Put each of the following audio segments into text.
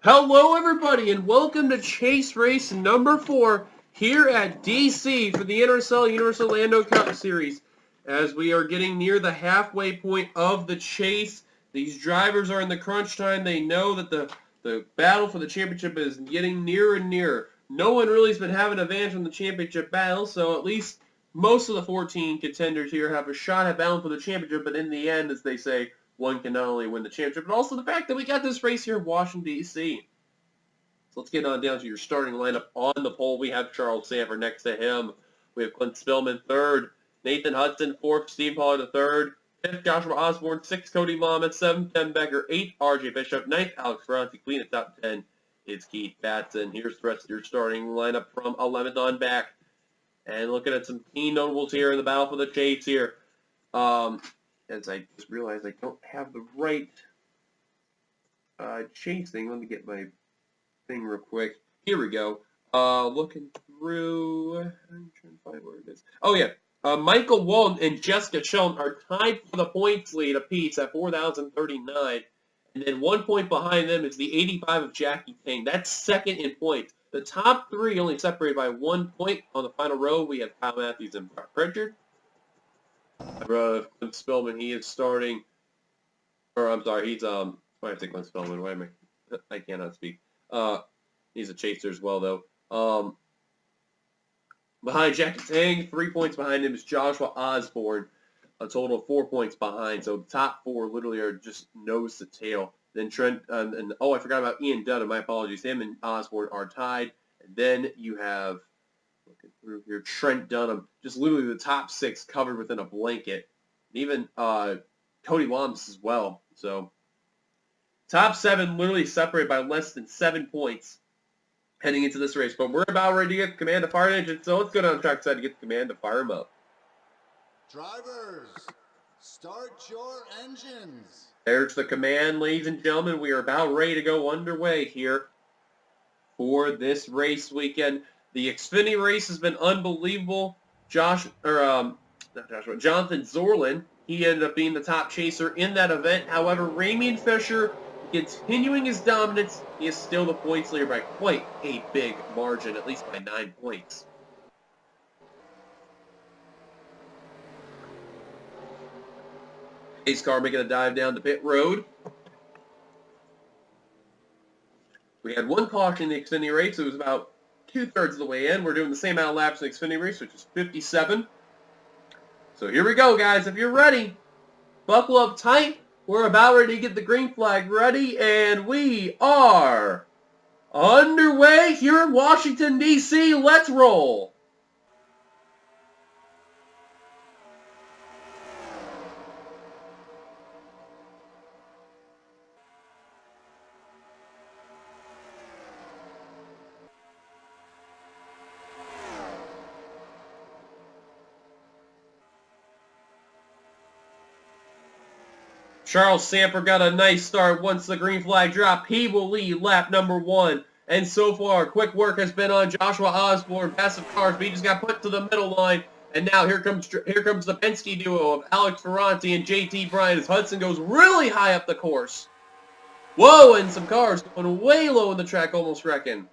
Hello, everybody, and welcome to Chase Race number 4 here at DC for the NRSL Universal Orlando Cup Series. As we are getting near the halfway point of the chase, these drivers are in the crunch time. They know that the battle for the championship is getting nearer and nearer. No one really has been having an advantage in the championship battle, so at least most of the 14 contenders here have a shot at battling for the championship, but in the end, as they say, one can not only win the championship, but also the fact that we got this race here in Washington, D.C. So let's get on down to your starting lineup. On the pole, we have Charles Sanford. Next to him, we have Clint Spillman, third. Nathan Hudson, fourth. Steve Pollard, third. Fifth, Joshua Osborne. Sixth, Cody Lamas. Seventh, Ken Becker. Eighth, R.J. Bishop. Ninth, Alex Ferranti. Clean at top 10 is Keith Batson. Here's the rest of your starting lineup from 11th on back. And looking at some key notables here in the battle for the chase here. As I just realized I don't have the right chase thing. Let me get my thing real quick. Here we go. Looking through. I'm trying to find where it is. Oh, yeah. Michael Walton and Jessica Sheldon are tied for the points lead apiece at 4,039. And then 1 point behind them is the 85 of Jackie King. That's second in points. The top three only separated by 1 point. On the final row, we have Kyle Matthews and Mark Pritchard. Clint Spillman, he is starting. Or, I'm sorry, he's, I have to Clint Spillman. Wait a minute. I cannot speak. He's a chaser as well, though. Behind Jackie Tang, 3 points behind him is Joshua Osborne, a total of 4 points behind. So the top four literally are just nose to tail. Then Trent, and I forgot about Ian Dutta. My apologies. Him and Osborne are tied. And then you have, looking through here, Trent Dunham, just literally the top six covered within a blanket. And even Cody Lamas as well. So top seven literally separated by less than 7 points heading into this race. But we're about ready to get the command to fire an engine, so let's go down the track side to get the command to fire them up. Drivers, start your engines. There's the command, ladies and gentlemen. We are about ready to go underway here for this race weekend. The Xfinity race has been unbelievable. Jonathan Zorlin, he ended up being the top chaser in that event. However, Ramian Fisher, continuing his dominance, he is still the points leader by quite a big margin, at least by 9 points. Pace car making a dive down the pit road. We had one caution in the Xfinity race. It was about 2/3 of the way in. We're doing the same amount of laps in the Xfinity race, which is 57. So here we go, guys. If you're ready, buckle up tight. We're about ready to get the green flag ready, and we are underway here in Washington, D.C. Let's roll. Charles Sanford got a nice start. Once the green flag dropped, he will lead lap number 1. And so far, quick work has been on Joshua Osborne. Passive cars, but he just got put to the middle line. And now here comes the Penske duo of Alex Ferranti and JT Bryant as Hudson goes really high up the course. Whoa, and some cars going way low in the track, almost wrecking.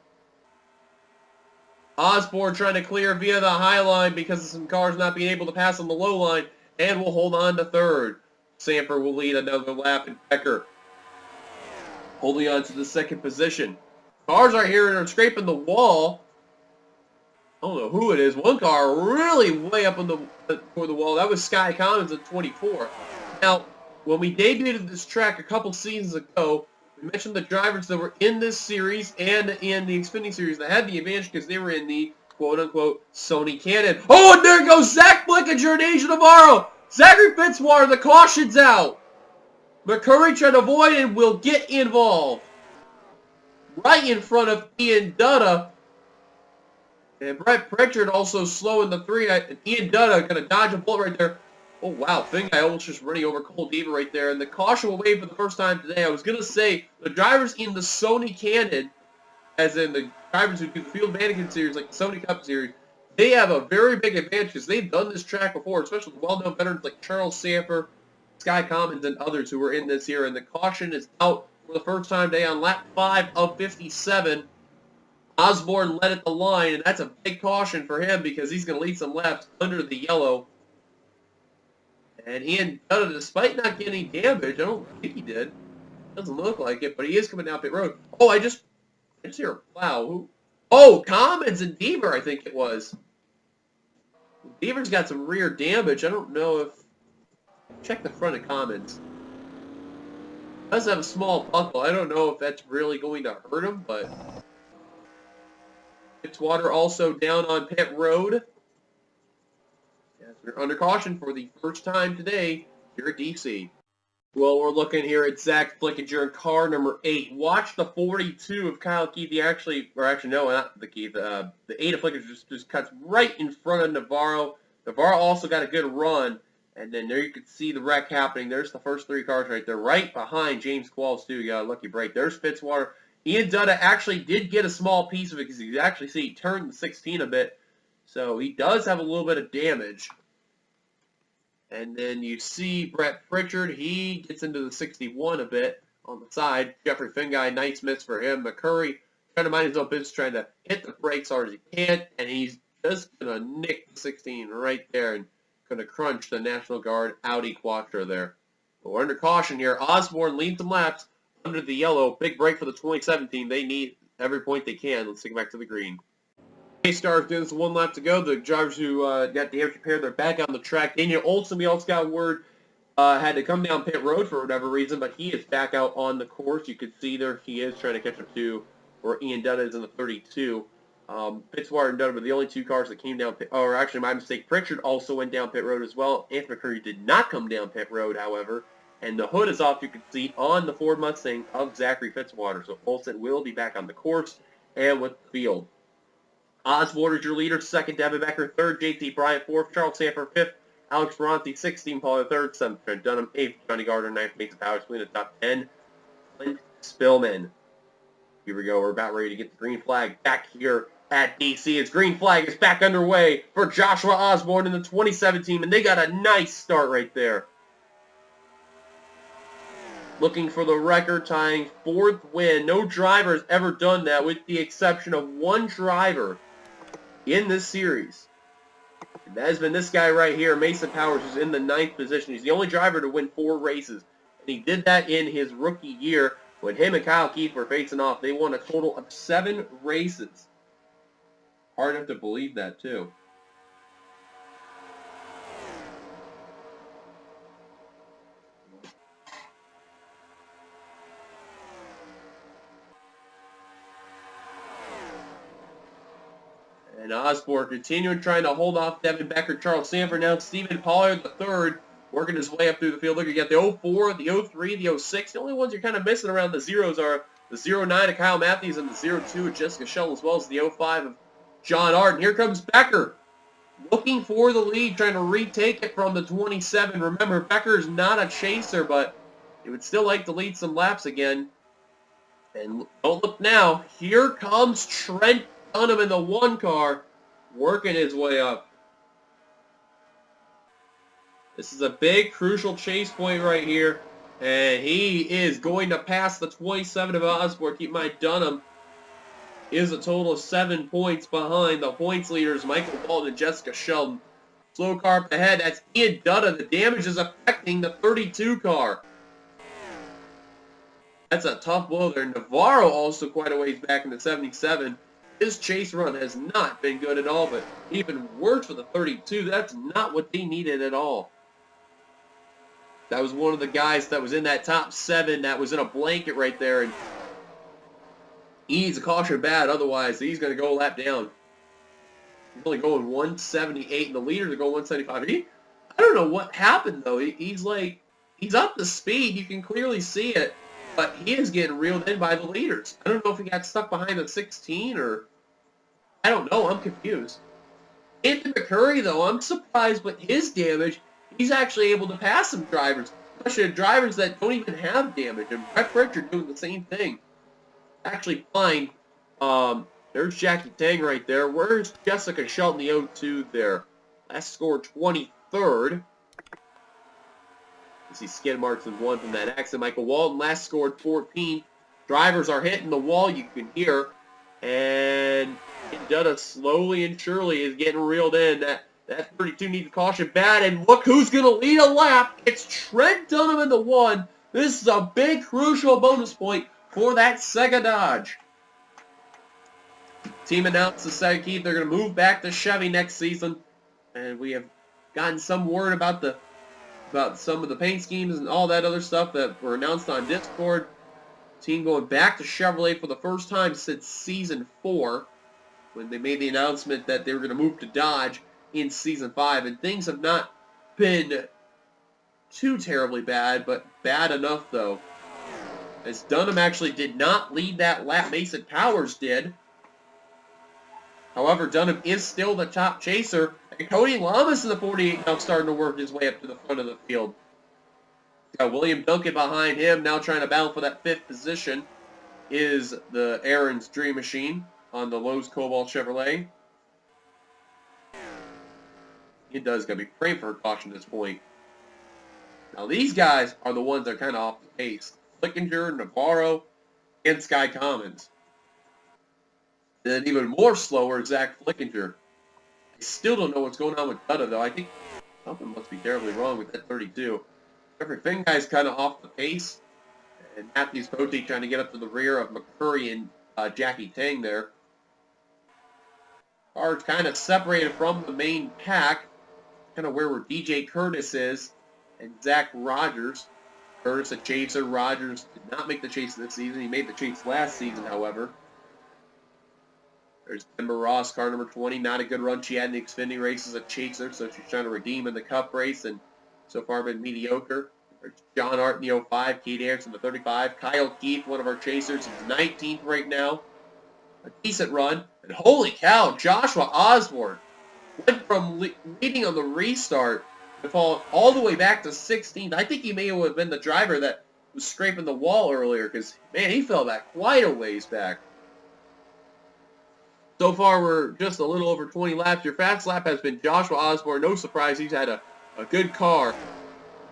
Osborne trying to clear via the high line because of some cars not being able to pass on the low line, and will hold on to third. Sanford will lead another lap, and Becker holding on to the second position. Cars are here and are scraping the wall. I don't know who it is. One car really way up for the wall. That was Sky Commons at 24. Now, when we debuted this track a couple seasons ago, we mentioned the drivers that were in this series and in the Xfinity series that had the advantage because they were in the quote-unquote Sony Cannon. Oh, and there goes Zach Blickinger and Asia Navarro. Zachary Fitzwater, the caution's out. McCurry trying to avoid and will get involved. Right in front of Ian Dutta. And Brett Pritchard also slow in the 3. And Ian Dutta going to dodge a bullet right there. Oh, wow. Thing guy almost just running over Cole Diva right there. And the caution will wave for the first time today. I was going to say the drivers in the Sony Cannon, as in the drivers who do the Field Mannequin Series, like the Sony Cup Series, they have a very big advantage because they've done this track before, especially well-known veterans like Charles Sanford, Sky Commons, and others who were in this here. And the caution is out for the first time today on lap 5 of 57. Osborne led at the line, and that's a big caution for him because he's going to lead some laps under the yellow. And Ian Dutta, despite not getting any damage, I don't think he did. Doesn't look like it, but he is coming down pit road. Oh, I just hear a plow. Who? Oh, Commons and Deaver, I think it was. Deaver's got some rear damage. I don't know if... Check the front of Commons. Does have a small buckle. I don't know if that's really going to hurt him, but... Fitzwater also down on pit road. Yes, we're under caution for the first time today here at DC. Well, we're looking here at Zach Flickinger in car number 8. Watch the 42 of Kyle Keith. He actually, no, not the Keith. The 8 of Flickinger just cuts right in front of Navarro. Navarro also got a good run. And then there you can see the wreck happening. There's the first 3 cars right there, right behind James Qualls, too. You got a lucky break. There's Fitzwater. Ian Dutta actually did get a small piece of it because you can actually see he turned the 16 a bit. So he does have a little bit of damage. And then you see Brett Pritchard. He gets into the 61 a bit on the side. Jeffrey Finguy, nice miss for him. McCurry trying to mind his own business, trying to hit the brakes hard as he can. And he's just going to nick the 16 right there and going to crunch the National Guard Audi Quattro there. But we're under caution here. Osborne leads some laps under the yellow. Big break for the 2017. They need every point they can. Let's take it back to the green. Stars doing this 1 lap to go. The drivers who got damage repaired, they're back on the track. Daniel Olson, we also got word, had to come down pit road for whatever reason, but he is back out on the course. You can see there he is trying to catch up to where Ian Dutta is in the 32. Fitzwater and Dutta were the only 2 cars that came down pit. Or actually, my mistake. Pritchard also went down pit road as well. Anthony McCurry did not come down pit road, however. And the hood is off, you can see, on the Ford Mustang of Zachary Fitzwater. So Olson will be back on the course and with the field. Osborne is your leader, 2nd, Devin Becker, 3rd, JT Bryant, 4th, Charles Sanford, 5th, Alex Ferranti, 16th, Paul 3rd, 7th, Trent Dunham, 8th, Johnny Gardner, 9th, Mason Powers, in the top 10, Clint Spillman. Here we go, we're about ready to get the green flag back here at DC. Its green flag is back underway for Joshua Osborne in the 2017, and they got a nice start right there. Looking for the record-tying 4th win. No driver has ever done that with the exception of 1 driver in this series. And that has been this guy right here, Mason Powers, who's in the 9th position. He's the only driver to win 4 races. And he did that in his rookie year when him and Kyle Keith were facing off. They won a total of 7 races. Hard enough to believe that, too. And Osborne continuing trying to hold off Devin Becker, Charles Sanford. Now Stephen Pollard, the 3rd, working his way up through the field. Look, you got the 04, the 03, the 06. The only ones you're kind of missing around the zeros are the 09 of Kyle Matthews and the 02 of Jessica Shell, as well as the 05 of John Arden. Here comes Becker, looking for the lead, trying to retake it from the 27. Remember, Becker's not a chaser, but he would still like to lead some laps again. And don't look now. Here comes Trent Dunham in the 1 car, working his way up. This is a big, crucial chase point right here. And he is going to pass the 27 of Osborne. Keep in mind, Dunham is a total of 7 points behind the points leaders, Michael Walton and Jessica Sheldon. Slow car up ahead. That's Ian Dutta. The damage is affecting the 32 car. That's a tough blow there. Navarro also quite a ways back in the 77. His chase run has not been good at all, but even worse for the 32. That's not what they needed at all. That was one of the guys that was in that top 7 that was in a blanket right there, and he needs a caution bad, otherwise he's going to go a lap down. He's only going 178, and the leaders are going 175. I don't know what happened, though. He's up to speed. You can clearly see it. But he is getting reeled in by the leaders. I don't know if he got stuck behind the 16 or... I don't know. I'm confused. Anthony McCurry, though, I'm surprised with his damage. He's actually able to pass some drivers, especially drivers that don't even have damage. And Brett Pritchard doing the same thing. Actually fine. There's Jackie Tang right there. Where's Jessica Shelton, the 02 there? Last score 23rd. You see skid marks and one from that accident. Michael Walton last scored 14. Drivers are hitting the wall, you can hear. And Dutta slowly and surely is getting reeled in. That 32 needs a caution bad. And look who's going to lead a lap. It's Trent Dunham in the 1. This is a big, crucial bonus point for that Sega Dodge. Team announced the Sega Keith they're going to move back to Chevy next season. And we have gotten some word about some of the paint schemes and all that other stuff that were announced on Discord. Team going back to Chevrolet for the first time since Season 4, when they made the announcement that they were going to move to Dodge in Season 5. And things have not been too terribly bad, but bad enough, though. As Dunham actually did not lead that lap, Mason Powers did. However, Dunham is still the top chaser. And Cody Lamas in the 48 now starting to work his way up to the front of the field. Got William Duncan behind him, now trying to battle for that 5th position, is the Aaron's Dream Machine on the Lowe's Cobalt Chevrolet. He does got to be praying for a caution at this point. Now these guys are the ones that are kind of off the pace. Flickinger, Navarro, and Sky Commons. And even more slower, Zach Flickinger. I still don't know what's going on with Dutta, though. I think something must be terribly wrong with that 32. Every Finn guy's kind of off the pace. And Matthews Pote trying to get up to the rear of McCurry and Jackie Tang there. Cars kind of separated from the main pack. Kind of where DJ Curtis is and Zach Rogers. Curtis a chaser. Rogers did not make the chase this season. He made the chase last season, however. There's Emma Ross, car number 20. Not a good run she had in the Xfinity race as a chaser, so she's trying to redeem in the Cup race, and so far been mediocre. There's John Hart in the 05, Keith Anderson in the 35. Kyle Keith, one of our chasers, he's 19th right now. A decent run. And holy cow, Joshua Osborne went from leading on the restart to fall all the way back to 16th. I think he may have been the driver that was scraping the wall earlier, because, man, he fell back quite a ways back. So far, we're just a little over 20 laps. Your fast lap has been Joshua Osborne. No surprise, he's had a good car.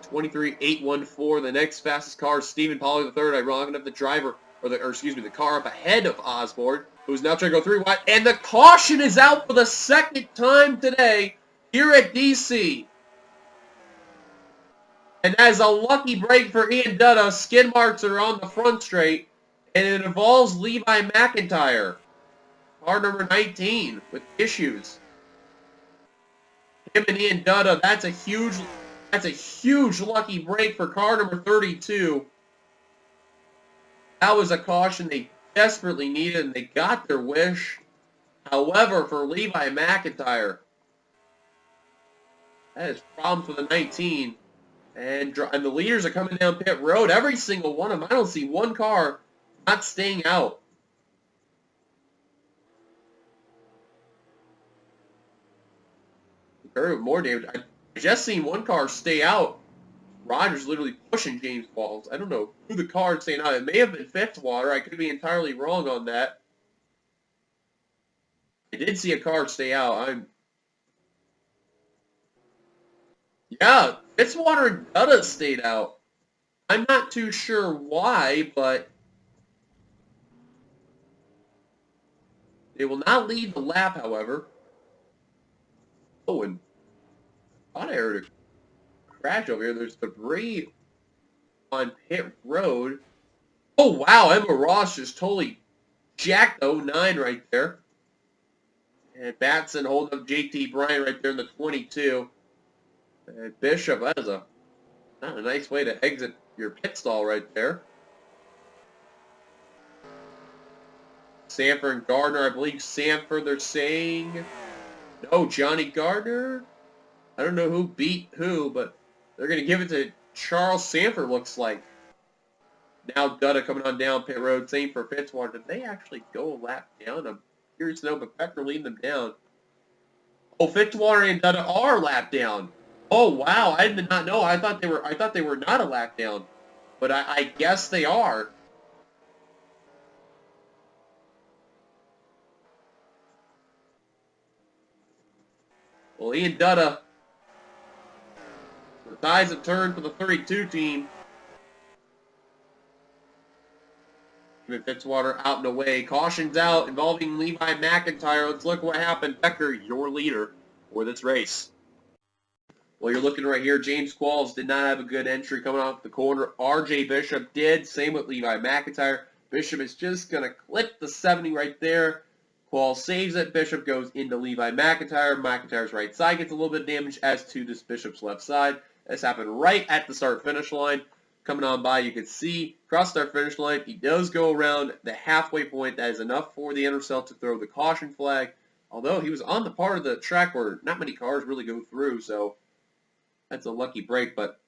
23.814. The next fastest car is Stephen Pollard the third. Ironic enough, the driver, the car up ahead of Osborne, who's now trying to go 3 wide. And the caution is out for the second time today here at DC. And as a lucky break for Ian Dutta, skid marks are on the front straight, and it involves Levi McIntyre. Car number 19 with issues. Him and Ian Dutta, that's a huge lucky break for car number 32. That was a caution they desperately needed, and they got their wish. However, for Levi McIntyre, that is problems with the 19. And the leaders are coming down pit road. Every single one of them. I don't see one car not staying out. More damage. I just seen one car stay out. Rogers literally pushing James Walls. I don't know who the car is staying out. It may have been Fitzwater. I could be entirely wrong on that. I did see a car stay out. Yeah, Fitzwater and Dutta stayed out. I'm not too sure why, but they will not lead the lap, however. Oh, and I thought I heard a crash over here. There's debris on pit road. Oh, wow, Emma Ross just totally jacked the 09 right there. And Batson holding up JT Bryan right there in the 22. And Bishop, that is not a nice way to exit your pit stall right there. Sanford and Gardner, I believe Sanford, they're saying. No, Johnny Gardner. I don't know who beat who, but they're going to give it to Charles Sanford, looks like. Now Dutta coming on down pit road. Same for Fitzwater. Did they actually go a lap down? I'm curious to know, but Becker leading them down. Oh, Fitzwater and Dutta are lap down. Oh, wow. I did not know. I thought they were not a lap down. But I guess they are. Well, Ian Dutta The tides have turned for the 32 team. Fitzwater out and away. Caution's out involving Levi McIntyre. Let's look what happened. Becker, your leader for this race. Well, you're looking right here. James Qualls did not have a good entry coming off the corner. RJ Bishop did. Same with Levi McIntyre. Bishop is just going to clip the 70 right there. Qualls saves it. Bishop goes into Levi McIntyre. McIntyre's right side gets a little bit of damage, as to this Bishop's left side. This happened right at the start-finish line. Coming on by, you can see cross start finish line. He does go around the halfway point. That is enough for the NRSL to throw the caution flag. Although he was on the part of the track where not many cars really go through, so that's a lucky break. But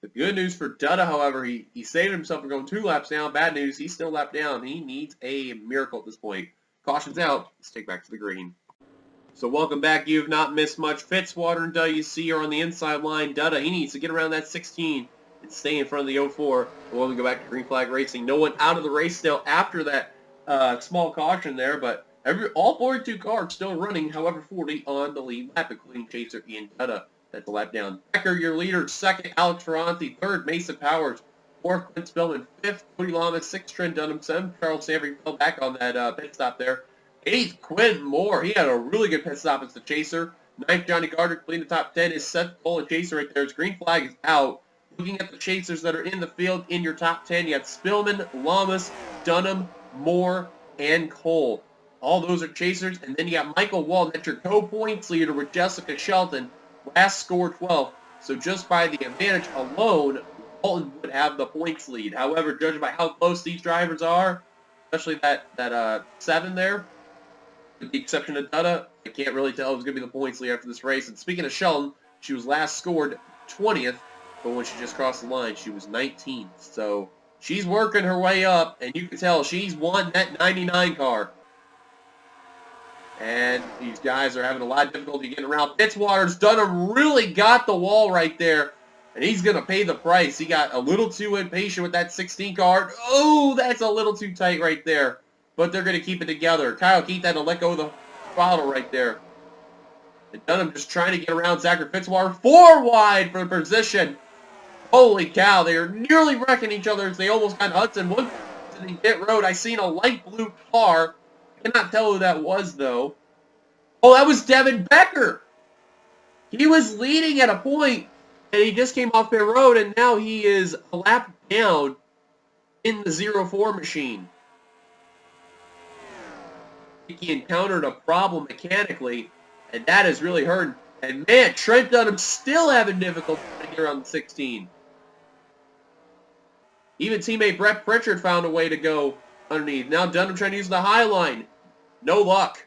the good news for Dutta, however, he saved himself from going 2 laps down. Bad news, he's still lapped down. He needs a miracle at this point. Caution's out. Let's take back to the green. So welcome back. You have not missed much. Fitzwater and Dutta, you see, are on the inside line. Dutta, he needs to get around that 16 and stay in front of the 04. We'll go back to green flag racing. No one out of the race still after that small caution there, but all 42 cars still running, however, 40 on the lead lap, including Chaser Ian Dutta. That's a lap down. Becker, your leader. 2nd, Alex Ferranti. 3rd, Mason Powers. 4th, Clint Spillman. 5th, Cody Lamas. 6th, Trent Dunham. 7th, Charles Sanford fell back on that pit stop there. 8th, Quinn Moore. He had a really good pit stop as the Chaser. 9th, Johnny Gardner completing the top 10 is Seth Cole and Chaser right there. His green flag is out. Looking at the Chasers that are in the field in your top 10, you got Spillman, Lamas, Dunham, Moore, and Cole. All those are Chasers. And then you got Michael Walton. That's your co-points leader with Jessica Shelton. Last score 12. So just by the advantage alone, Walton would have the points lead. However, judging by how close these drivers are, especially that 7 there, with the exception of Dutta, I can't really tell who's going to be the points leader after this race. And speaking of Shelton, she was last scored 20th, but when she just crossed the line, she was 19th. So she's working her way up, and you can tell she's won that 99 car. And these guys are having a lot of difficulty getting around. Fitzwater's Dunham really got the wall right there, and he's going to pay the price. He got a little too impatient with that 16 car. Oh, that's a little too tight right there. But they're going to keep it together. Kyle Keith had to let go of the throttle right there. And Dunham just trying to get around Zachary Fitzwater. 4 wide for the position. Holy cow, they are nearly wrecking each other as they almost got Hudson. One to the pit road. I seen a light blue car. Cannot tell who that was, though. Oh, that was Devin Becker. He was leading at a point, and he just came off pit road, and now he is a lap down in the 04 machine. I think he encountered a problem mechanically, and that has really hurt. And man, Trent Dunham still having difficulty here on the 16. Even teammate Brett Pritchard found a way to go underneath. Now Dunham trying to use the high line. No luck.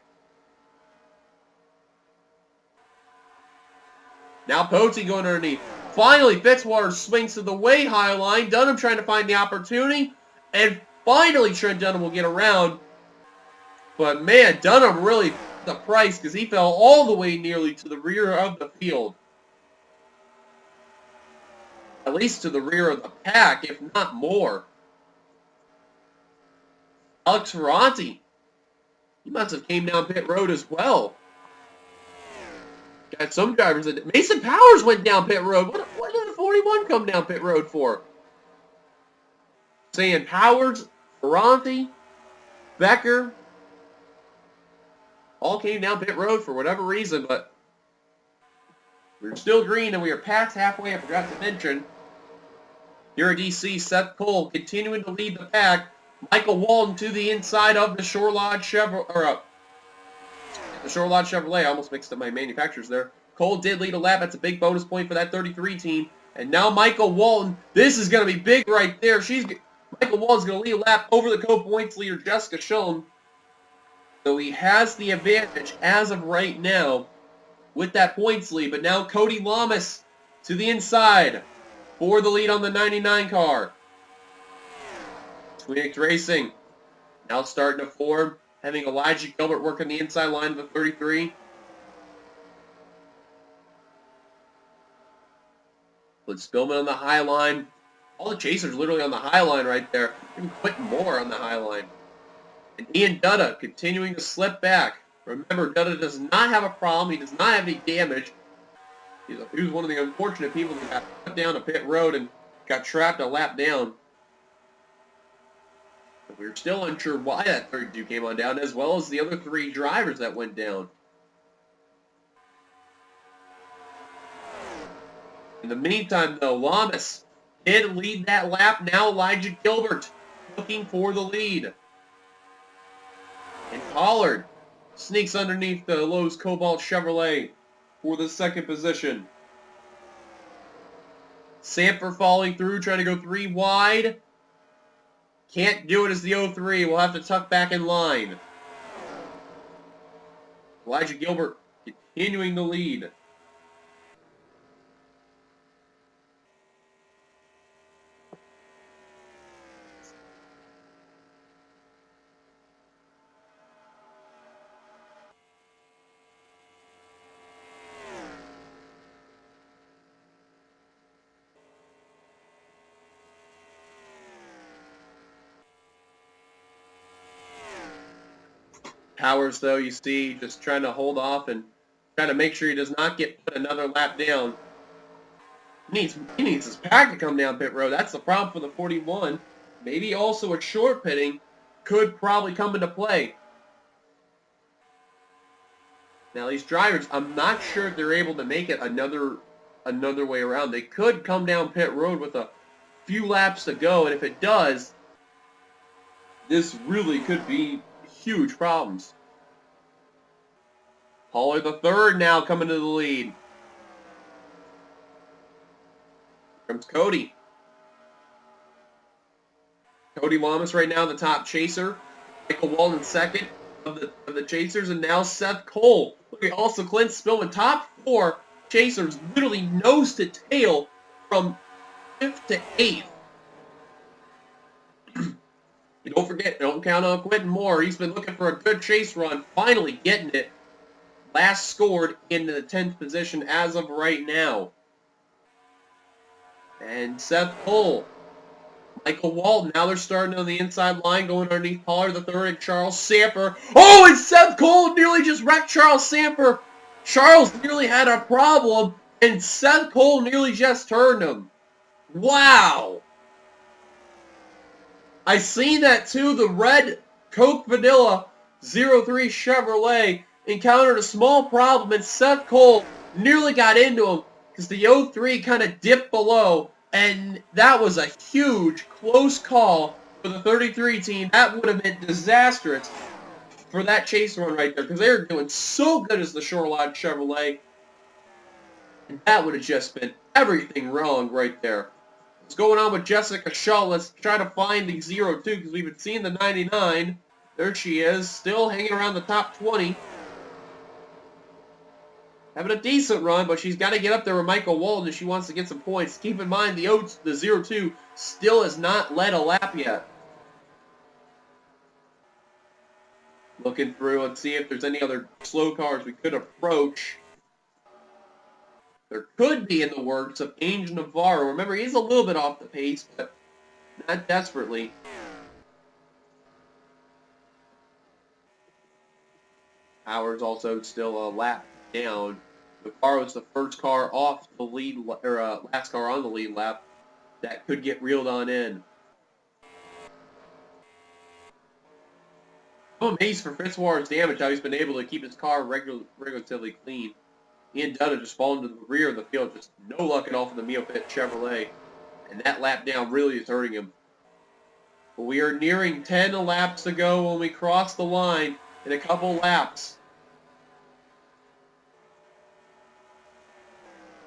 Now Posey going underneath. Finally, Fitzwater swings to the way high line. Dunham trying to find the opportunity. And finally, Trent Dunham will get around. But man, Dunham really paid the price because he fell all the way nearly to the rear of the field. At least to the rear of the pack, if not more. Alex Ferranti. He must have came down pit road as well. Got some drivers that... Mason Powers went down pit road. What did the 41 come down pit road for? Saying Powers, Ferranti, Becker, all came down pit road for whatever reason, but we're still green and we are past halfway. I forgot to mention. Here at DC, Seth Cole continuing to lead the pack. Michael Walton to the inside of the Shore Lodge Chevrolet. The Shore Lodge Chevrolet. I almost mixed up my manufacturers there. Cole did lead a lap. That's a big bonus point for that 33 team. And now Michael Walton. This is going to be big right there. Michael Walton's going to lead a lap over the co-points leader, Jessica Schulm. So he has the advantage as of right now with that points lead. But now Cody Lamas to the inside for the lead on the 99 car. Twinix Racing now starting to form, having Elijah Gilbert working the inside line of the 33. With Spillman on the high line. All the Chasers literally on the high line right there. Even Quentin Moore on the high line. And Ian Dutta continuing to slip back. Remember, Dutta does not have a problem. He does not have any damage. He was one of the unfortunate people that got put down a pit road and got trapped a lap down. But we're still unsure why that 32 came on down, as well as the other 3 drivers that went down. In the meantime, though, Lamas did lead that lap. Now Elijah Gilbert looking for the lead. And Pollard sneaks underneath the Lowe's Cobalt Chevrolet for the 2nd position. Sanford falling through, trying to go 3 wide. Can't do it as the 03. We'll have to tuck back in line. Elijah Gilbert continuing the lead. Powers, though, you see, just trying to hold off and trying to make sure he does not get put another lap down. He needs his pack to come down pit road. That's the problem for the 41. Maybe also a short pitting could probably come into play. Now, these drivers, I'm not sure if they're able to make it another way around. They could come down pit road with a few laps to go, and if it does, this really could be huge problems. Pollard the 3rd now coming to the lead. Here comes Cody. Cody Lamas right now the top chaser. Michael Walden 2nd of the chasers, and now Seth Cole. Okay, also Clint Spillman, top 4 chasers, literally nose to tail from 5th to 8th. Don't forget, don't count on Quentin Moore. He's been looking for a good chase run, finally getting it. Last scored in the 10th position as of right now. And Seth Cole, Michael Walton, now they're starting on the inside line, going underneath Pollard the 3rd and Charles Samper. Oh, and Seth Cole nearly just wrecked Charles Samper. Charles nearly had a problem, and Seth Cole nearly just turned him. Wow. I seen that too. The red Coke Vanilla 03 Chevrolet encountered a small problem, and Seth Cole nearly got into him because the 03 kind of dipped below, and that was a huge, close call for the 33 team. That would have been disastrous for that chase run right there because they were doing so good as the Shoreline Chevrolet, and that would have just been everything wrong right there. What's going on with Jessica Shaw? Let's try to find the 02 because we've been seeing the 99. There she is, still hanging around the top 20. Having a decent run, but she's got to get up there with Michael Walden if she wants to get some points. Keep in mind, the 02 still has not led a lap yet. Looking through and see if there's any other slow cars we could approach. There could be in the works of Angel Navarro. Remember, he's a little bit off the pace, but not desperately. Howard's also still a lap down. Navarro's the first car off the lead, or last car on the lead lap that could get reeled on in. I'm amazed for Fitzwater's damage how he's been able to keep his car relatively clean. Ian Dunn just fallen to the rear of the field. Just no luck at all for the Mio Pit Chevrolet. And that lap down really is hurting him. But we are nearing 10 laps to go when we cross the line in a couple laps.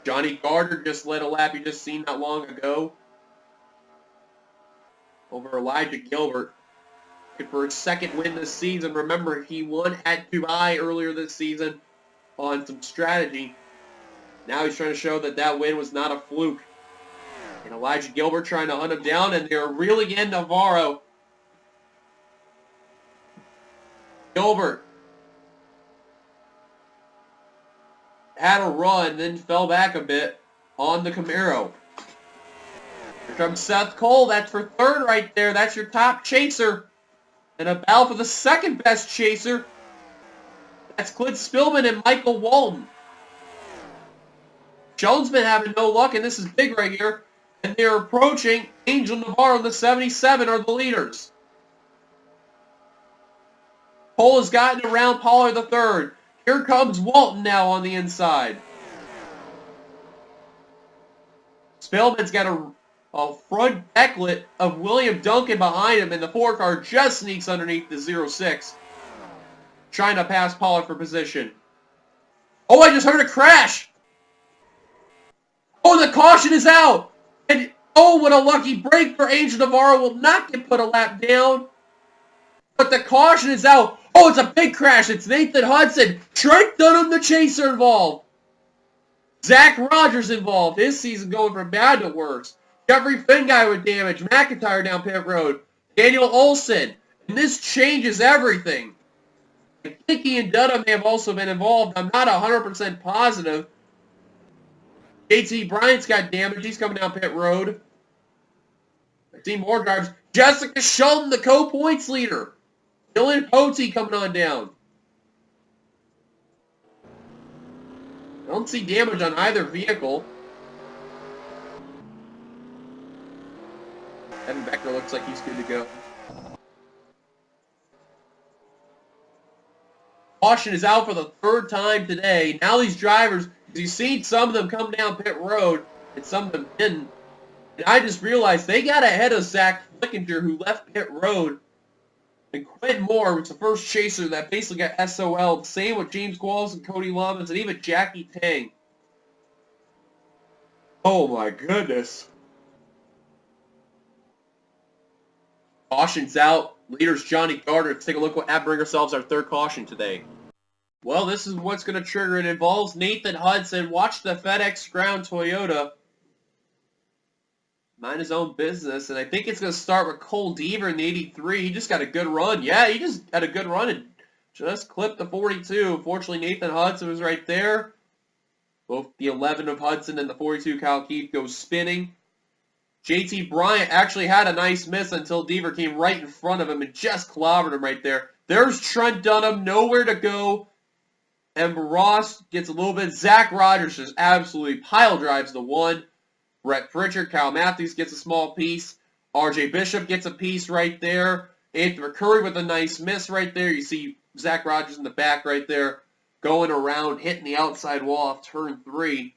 Johnny Gardner just led a lap you just seen not long ago over Elijah Gilbert. Looking for his 2nd win this season. Remember, he won at Dubai earlier this season on some strategy. Now he's trying to show that that win was not a fluke. And Elijah Gilbert trying to hunt him down, and they're reeling in Navarro. Gilbert had a run, then fell back a bit on the Camaro. Here comes Seth Cole. That's for 3rd right there. That's your top chaser. And a battle for the 2nd best chaser. That's Clint Spillman and Michael Walton. Sheldon's been having no luck, and this is big right here. And they're approaching Angel Navarro and the 77 are the leaders. Cole has gotten around Pollard the third. Here comes Walton now on the inside. Spillman's got a front decklet of William Duncan behind him, and the 4 car just sneaks underneath the 06. Trying to pass Pollard for position. Oh, I just heard a crash! Oh, the caution is out! And oh, what a lucky break for Angel Navarro. Will not get put a lap down. But the caution is out. Oh, it's a big crash. It's Nathan Hudson. Trent Dunham, the chaser, involved. Zach Rogers involved. His season going from bad to worse. Jeffrey Finguy with damage. McIntyre down pit road. Daniel Olson. And this changes everything. I think he and Dunham may have also been involved. I'm not 100% positive. JT Bryant's got damage. He's coming down pit road. I see more drivers. Jessica Sheldon, the co-points leader. Dylan Potey coming on down. I don't see damage on either vehicle. Evan Becker looks like he's good to go. Caution is out for the third time today. Now these drivers, you've seen some of them come down pit road, and some of them didn't. And I just realized they got ahead of Zach Flickinger, who left pit road. And Quinn Moore was the first chaser that basically got SOL'd. Same with James Qualls and Cody Lommans and even Jackie Tang. Oh my goodness. Caution's out. Leaders Johnny Gardner. Let's take a look what that brings ourselves our third caution today. Well, this is what's going to trigger it. It involves Nathan Hudson. Watch the FedEx Ground Toyota. Mind his own business, and I think it's going to start with Cole Deaver in the 83. He just got a good run. Yeah, he just got a good run and just clipped the 42. Unfortunately, Nathan Hudson was right there. Both the 11 of Hudson and the 42 Kyle Keith go spinning. JT Bryant actually had a nice miss until Deaver came right in front of him and just clobbered him right there. There's Trent Dunham, nowhere to go. And Ross gets a little bit. Zach Rogers just absolutely pile drives the one. Brett Pritchard, Kyle Matthews gets a small piece. RJ Bishop gets a piece right there. Anthony McCurry with a nice miss right there. You see Zach Rogers in the back right there going around, hitting the outside wall off turn 3.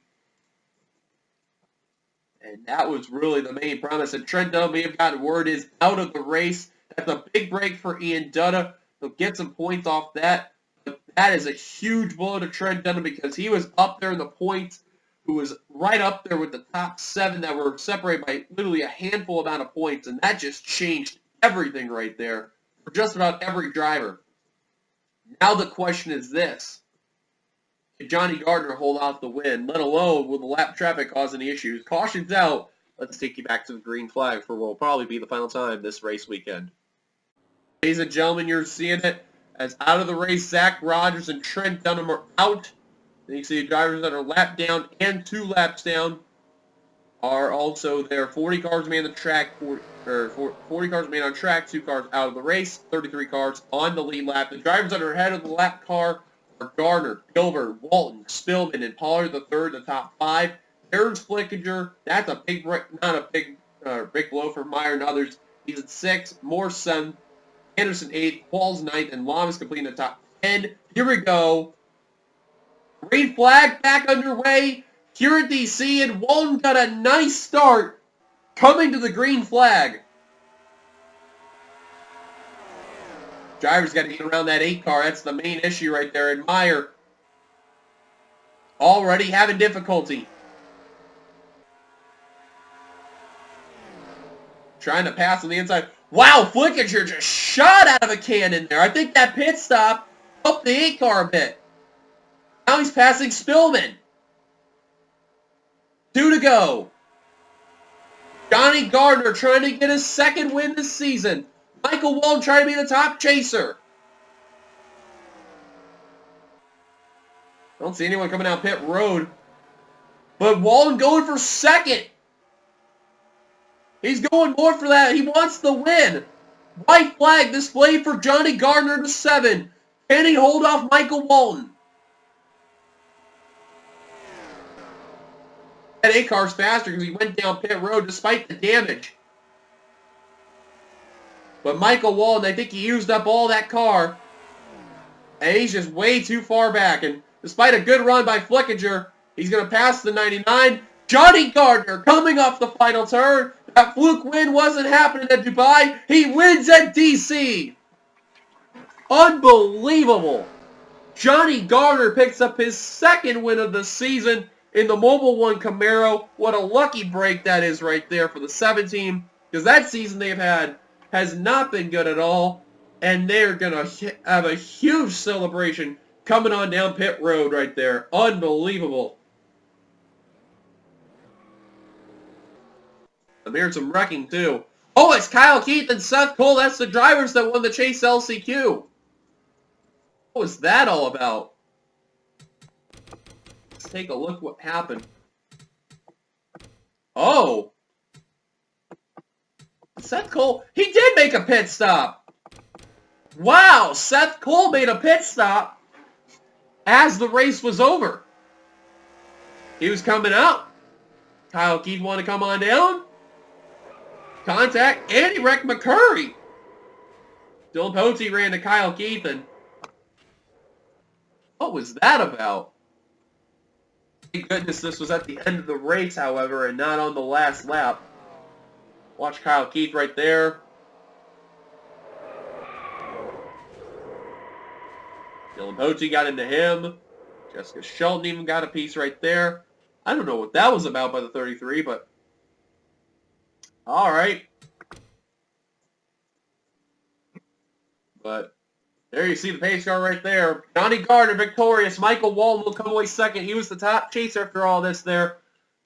And that was really the main promise. And Trent Dunham may have gotten word is out of the race. That's a big break for Ian Dutta. He'll get some points off that. But that is a huge blow to Trent Dunham because he was up there in the points, who was right up there with the top 7 that were separated by literally a handful amount of points, and that just changed everything right there for just about every driver. Now the question is this. Can Johnny Gardner hold off the win, let alone will the lap traffic cause any issues? Caution's out. Let's take you back to the green flag for what will probably be the final time this race weekend. Ladies and gentlemen, you're seeing it. As out of the race, Zach Rogers and Trent Dunham are out. Then you see the drivers that are lap down and 2 laps down are also there. 40 cars made on the track, 40 cars made on track, 2 cars out of the race, 33 cars on the lead lap. The drivers that are ahead of the lap car are Gardner, Gilbert, Walton, Spillman, and Pollard the third, the top 5. There's Flickinger. That's a big break, not a big blow for Meyer and others. He's at 6. Morrison, Anderson 8th, Paul's 9th, and Lamas completing the top 10. Here we go. Green flag back underway here at DC, and Walton got a nice start coming to the green flag. Drivers got to get around that 8 car. That's the main issue right there. And Meyer already having difficulty. Trying to pass on the inside. Wow, Flickinger just shot out of a cannon there. I think that pit stop helped the 8 car a bit. Now he's passing Spillman. 2 to go. Johnny Gardner trying to get his 2nd win this season. Michael Walton trying to be the top chaser. I don't see anyone coming down pit road. But Walton going for 2nd. He's going more for that. He wants the win. White flag displayed for Johnny Gardner to 7. Can he hold off Michael Walton? That 8 car's faster because he went down pit road despite the damage. But Michael Walton, I think he used up all that car. And he's just way too far back. And despite a good run by Flickinger, he's going to pass the 99. Johnny Gardner coming off the final turn. That fluke win wasn't happening at Dubai. He wins at DC. Unbelievable. Johnny Gardner picks up his 2nd win of the season in the Mobil 1 Camaro. What a lucky break that is right there for the 7 team. Because that season they've had has not been good at all. And they're going to have a huge celebration coming on down pit road right there. Unbelievable. I'm hearing some wrecking too. Oh, it's Kyle Keith and Seth Cole. That's the drivers that won the Chase LCQ. What was that all about? Let's take a look what happened. Oh. Seth Cole, he did make a pit stop. Wow, Seth Cole made a pit stop as the race was over. He was coming out. Kyle Keith wanted to come on down. Contact, and he wrecked McCurry. Dylan Pote ran to Kyle Keith, and what was that about? Thank goodness this was at the end of the race, however, and not on the last lap. Watch Kyle Keith right there. Dylan Pote got into him. Jessica Shelton even got a piece right there. I don't know what that was about by the 33, but all right. But there you see the pace car right there. Johnny Gardner victorious. Michael Walton will come away 2nd. He was the top chaser after all this there.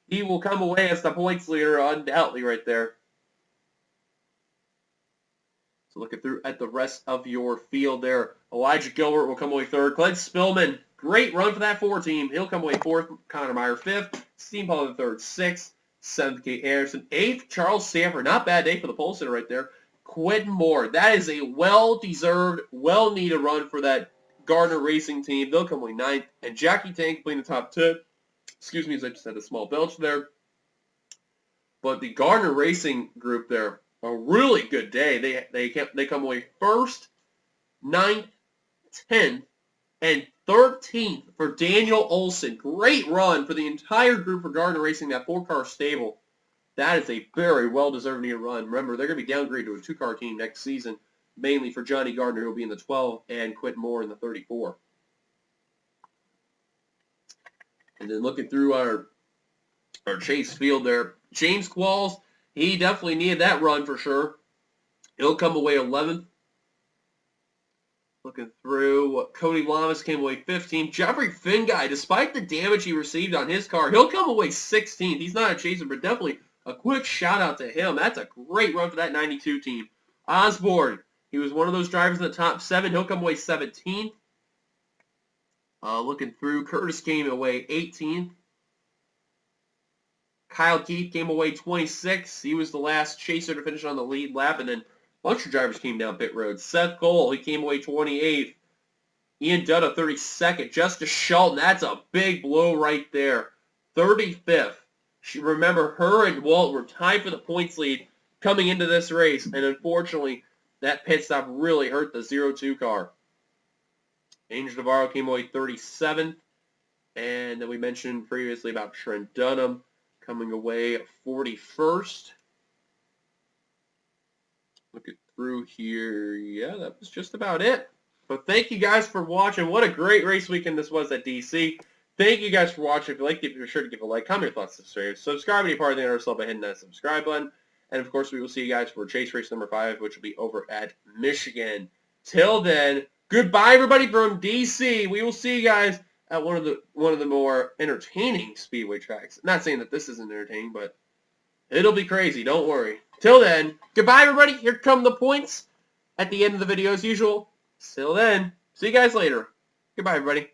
He will come away as the points leader undoubtedly right there. So looking through at the rest of your field there. Elijah Gilbert will come away 3rd. Glenn Spillman, great run for that 4 team. He'll come away 4th. Connor Meyer 5th. Steve Paul 3rd, 6th. 7th, Kate Anderson. 8th, Charles Sanford. Not bad day for the pole sitter right there. Quentin Moore. That is a well-deserved, well-needed run for that Gardner Racing team. They'll come away 9th. And Jackie Tank playing the top 10. Excuse me, as I just had a small belch there. But the Gardner Racing group there, a really good day. They come away 1st, 9th, 10th, and 13th for Daniel Olson. Great run for the entire group for Gardner Racing, that 4-car stable. That is a very well-deserved near run. Remember, they're going to be downgraded to a 2-car team next season, mainly for Johnny Gardner, who will be in the 12, and Quentin Moore in the 34. And then looking through our chase field there, James Qualls, he definitely needed that run for sure. He'll come away 11th. Looking through, Cody Lamas came away 15th. Jeffrey Finguy, despite the damage he received on his car, he'll come away 16th. He's not a chaser, but definitely a quick shout out to him. That's a great run for that 92 team. Osborne, he was one of those drivers in the top 7. He'll come away 17th. Looking through, Curtis came away 18th. Kyle Keith came away 26th. He was the last chaser to finish on the lead lap, and then a bunch of drivers came down pit road. Seth Cole, he came away 28th. Ian Dutta, 32nd. Jessica Shelton, that's a big blow right there. 35th. Remember, her and Walt were tied for the points lead coming into this race, and unfortunately, that pit stop really hurt the 0-2 car. Angel Navarro came away 37th, and then we mentioned previously about Trent Dunham coming away 41st. Looking through here, yeah, that was just about it. But thank you guys for watching. What a great race weekend this was at DC. Thank you guys for watching. If you liked it, be sure to give a like, comment your thoughts, subscribe to be part of the NRSL by hitting that subscribe button. And of course, we will see you guys for chase race number 5, which will be over at Michigan. Till then, goodbye everybody from DC. We will see you guys at one of the more entertaining speedway tracks. Not saying that this isn't entertaining, but it'll be crazy. Don't worry. Till then, goodbye everybody. Here come the points at the end of the video as usual. Till then, see you guys later. Goodbye everybody.